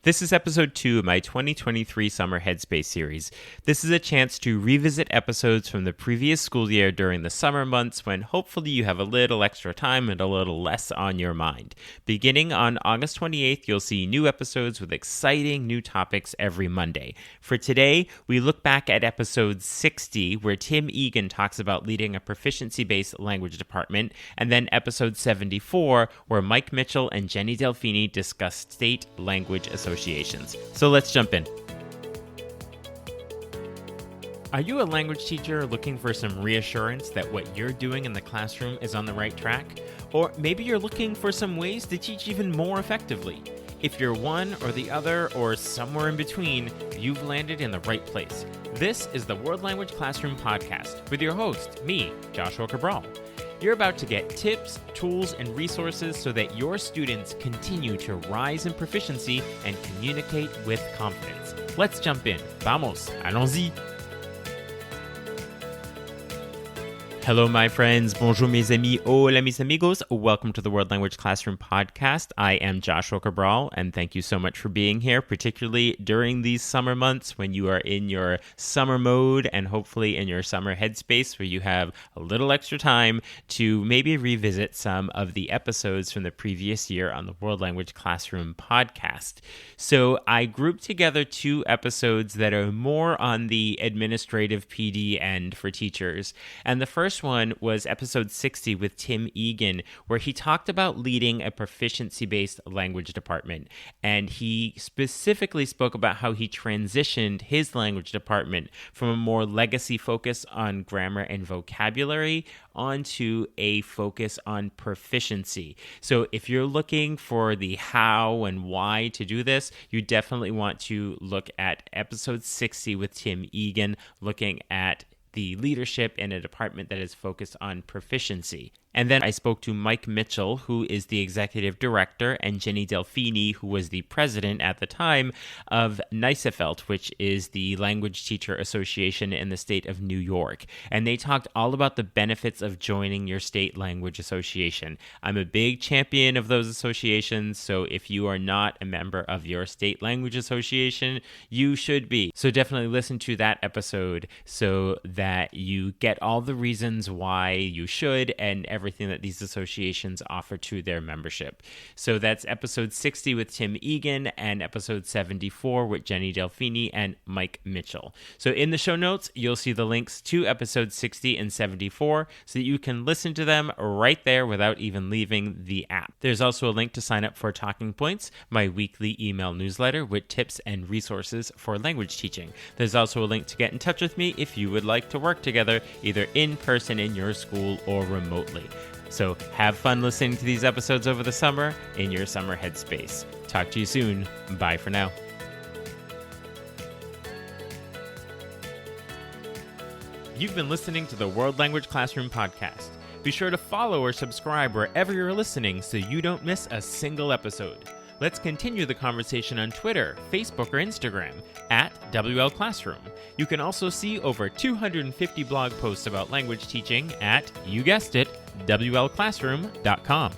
This is episode 2 of my 2023 Summer Headspace series. This is a chance to revisit episodes from the previous school year during the summer months when hopefully you have a little extra time and a little less on your mind. Beginning on August 28th, you'll see new episodes with exciting new topics every Monday. For today, we look back at episode 60, where Tin Eagan talks about leading a proficiency-based language department, and then episode 74, where Mike Mitchell and Jenny Delfini discuss state language associations. So let's jump in. Are you a language teacher looking for some reassurance that what you're doing in the classroom is on the right track? Or maybe you're looking for some ways to teach even more effectively. If you're one or the other or somewhere in between, you've landed in the right place. This is the World Language Classroom Podcast with your host, me, Joshua Cabral. You're about to get tips, tools, and resources so that your students continue to rise in proficiency and communicate with confidence. Let's jump in. Vamos, allons-y. Hello, my friends. Bonjour, mes amis. Hola, mis amigos. Welcome to the World Language Classroom Podcast. I am Joshua Cabral, and thank you so much for being here, particularly during these summer months when you are in your summer mode and hopefully in your summer headspace where you have a little extra time to maybe revisit some of the episodes from the previous year on the World Language Classroom Podcast. So I grouped together 2 episodes that are more on the administrative PD end for teachers, and the first one was episode 60 with Tin Eagan, where he talked about leading a proficiency-based language department. And he specifically spoke about how he transitioned his language department from a more legacy focus on grammar and vocabulary onto a focus on proficiency. So if you're looking for the how and why to do this, you definitely want to look at episode 60 with Tin Eagan, looking at the leadership in a department that is focused on proficiency. And then I spoke to Mike Mitchel, who is the executive director, and Jenny Delfini, who was the president at the time of NYSEFLT, which is the Language Teacher Association in the state of New York. And they talked all about the benefits of joining your state language association. I'm a big champion of those associations, so if you are not a member of your state language association, you should be. So definitely listen to that episode so that you get all the reasons why you should and everything that these associations offer to their membership. So that's episode 60 with Tin Eagan and episode 74 with Jenny Delfini and Mike Mitchell. So in the show notes, you'll see the links to episode 60 and 74 so that you can listen to them right there without even leaving the app. There's also a link to sign up for Talking Points, my weekly email newsletter with tips and resources for language teaching. There's also a link to get in touch with me if you would like to work together, either in person in your school or remotely. So have fun listening to these episodes over the summer in your summer headspace. Talk to you soon. Bye for now. You've been listening to the World Language Classroom Podcast. Be sure to follow or subscribe wherever you're listening so you don't miss a single episode. Let's continue the conversation on Twitter, Facebook, or Instagram at WL Classroom. You can also see over 250 blog posts about language teaching at, you guessed it, WLClassroom.com.